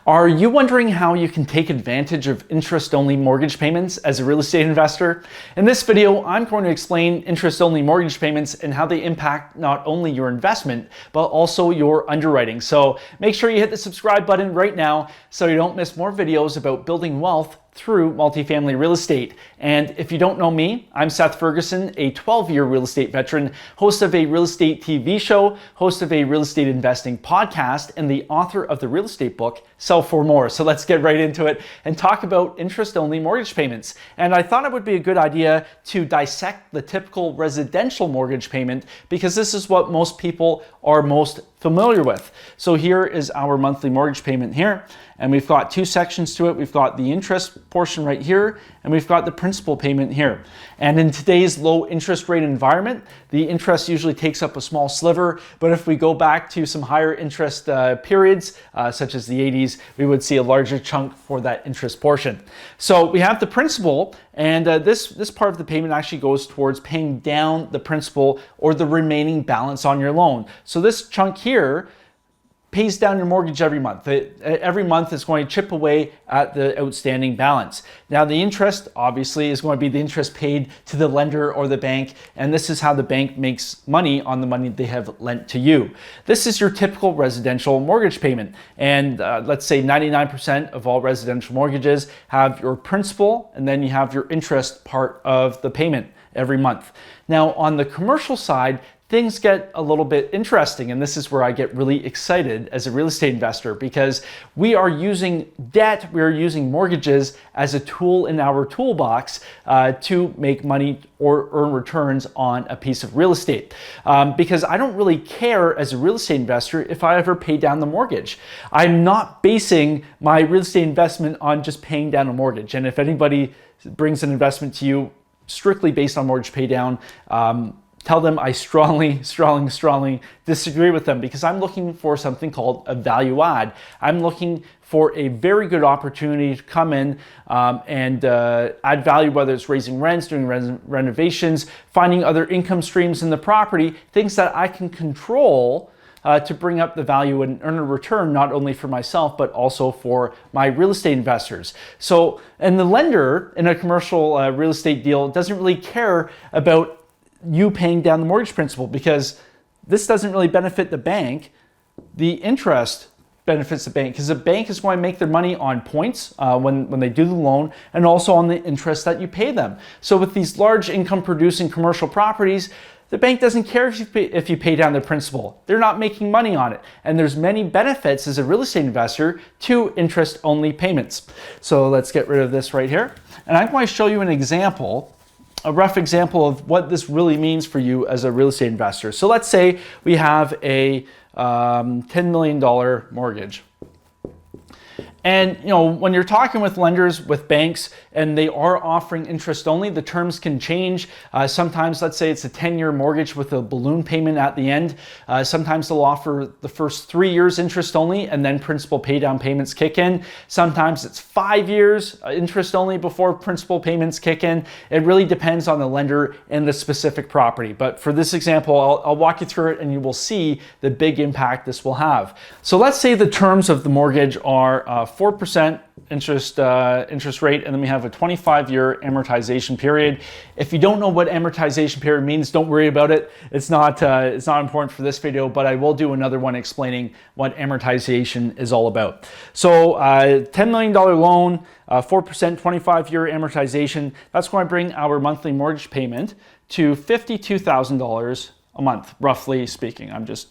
Are you wondering how you can take advantage of interest-only mortgage payments as a real estate investor? In this video, I'm going to explain interest-only mortgage payments and how they impact not only your investment, but also your underwriting. So make sure you hit the subscribe button right now so you don't miss more videos about building wealth through multifamily real estate. And if you don't know me, I'm Seth Ferguson, a 12-year real estate veteran, host of a real estate TV show, host of a real estate investing podcast, and the author of the real estate book, Sell for More. So let's get right into it and talk about interest-only mortgage payments. And I thought it would be a good idea to dissect the typical residential mortgage payment because this is what most people are most familiar with. So here is our monthly mortgage payment here, and we've got two sections to it. We've got the interest portion right here, and we've got the principal payment here. And in today's low interest rate environment, the interest usually takes up a small sliver, but if we go back to some higher interest periods, such as the 80s, we would see a larger chunk for that interest portion. So we have the principal, and this part of the payment actually goes towards paying down the principal or the remaining balance on your loan. So this chunk here pays down your mortgage every month. Every month is going to chip away at the outstanding balance. Now the interest obviously is going to be the interest paid to the lender or the bank, and this is how the bank makes money on the money they have lent to you. This is your typical residential mortgage payment, and let's say 99% of all residential mortgages have your principal and then you have your interest part of the payment every month. Now on the commercial side, things get a little bit interesting, and this is where I get really excited as a real estate investor because we are using debt, we are using mortgages as a tool in our toolbox to make money or earn returns on a piece of real estate. Because I don't really care as a real estate investor if I ever pay down the mortgage. I'm not basing my real estate investment on just paying down a mortgage. And if anybody brings an investment to you strictly based on mortgage pay down, tell them I strongly disagree with them because I'm looking for something called a value add. I'm looking for a very good opportunity to come in and add value, whether it's raising rents, doing renovations, finding other income streams in the property, things that I can control to bring up the value and earn a return not only for myself but also for my real estate investors. So, and the lender in a commercial real estate deal doesn't really care about you paying down the mortgage principal because this doesn't really benefit the bank. The interest benefits the bank because the bank is going to make their money on points when they do the loan and also on the interest that you pay them. So with these large income producing commercial properties, the bank doesn't care if you pay down the principal. They're not making money on it. And there's many benefits as a real estate investor to interest only payments. So let's get rid of this right here. And I'm going to show you an example, a rough example of what this really means for you as a real estate investor. So let's say we have a $10 million mortgage. And you know, when you're talking with lenders, with banks, and they are offering interest only, the terms can change. Sometimes, let's say it's a 10-year mortgage with a balloon payment at the end. Sometimes they'll offer the first 3 years interest only and then principal pay down payments kick in. Sometimes it's 5 years interest only before principal payments kick in. It really depends on the lender and the specific property. But for this example, I'll walk you through it and you will see the big impact this will have. So let's say the terms of the mortgage are 4% interest rate, and then we have a 25-year amortization period. If you don't know what amortization period means, don't worry about it. It's not important for this video, but I will do another one explaining what amortization is all about. So $10 million loan, 4% 25-year amortization, that's going to bring our monthly mortgage payment to $52,000 a month, roughly speaking. I'm just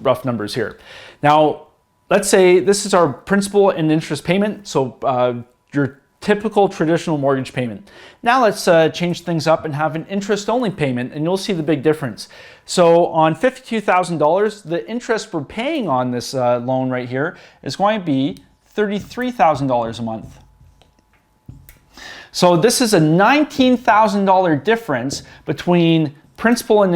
rough numbers here. Now, let's say this is our principal and interest payment, so your typical traditional mortgage payment. Now let's change things up and have an interest-only payment, and you'll see the big difference. So on $52,000, the interest we're paying on this loan right here is going to be $33,000 a month. So this is a $19,000 difference between principal and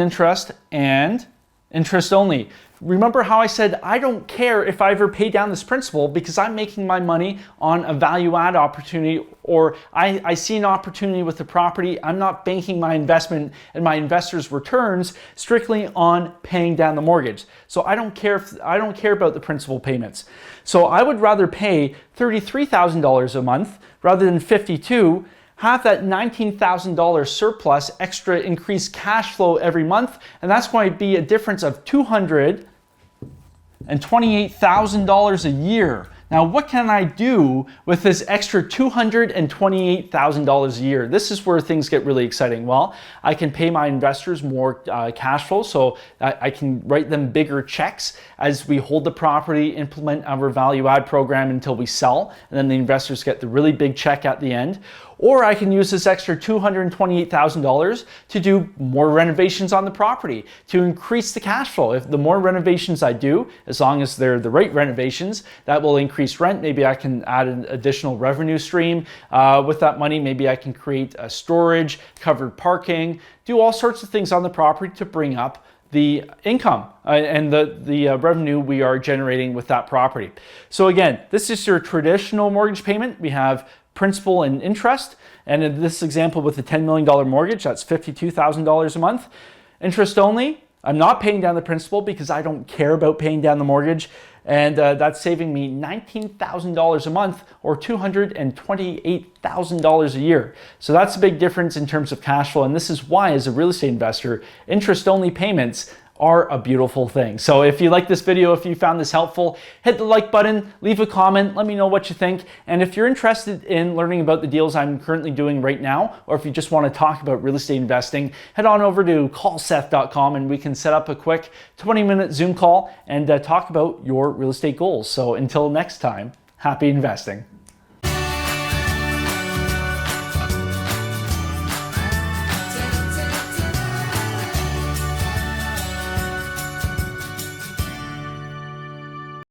interest only. Remember how I said I don't care if I ever pay down this principal because I'm making my money on a value add opportunity or I see an opportunity with the property. I'm not banking my investment and my investors' returns strictly on paying down the mortgage. So I don't care about the principal payments. So I would rather pay $33,000 a month rather than $52,000, have that $19,000 surplus, extra increased cash flow every month, and that's going to be a difference of $228,000 a year. Now, what can I do with this extra $228,000 a year? This is where things get really exciting. Well, I can pay my investors more cash flow, so I can write them bigger checks as we hold the property, implement our value add program until we sell, and then the investors get the really big check at the end. Or I can use this extra $228,000 to do more renovations on the property, to increase the cash flow. If the more renovations I do, as long as they're the right renovations, that will increase rent. Maybe I can add an additional revenue stream. With that money, maybe I can create a storage, covered parking, do all sorts of things on the property to bring up the income and the revenue we are generating with that property. So again, this is your traditional mortgage payment. We have principal and interest. And in this example with the $10 million mortgage, that's $52,000 a month. Interest only, I'm not paying down the principal because I don't care about paying down the mortgage. And that's saving me $19,000 a month or $228,000 a year. So that's a big difference in terms of cash flow. And this is why, as a real estate investor, interest only payments are a beautiful thing. So if you like this video, if you found this helpful, hit the like button, leave a comment, let me know what you think. And if you're interested in learning about the deals I'm currently doing right now, or if you just want to talk about real estate investing, head on over to callseth.com and we can set up a quick 20-minute Zoom call and talk about your real estate goals. So until next time, happy investing.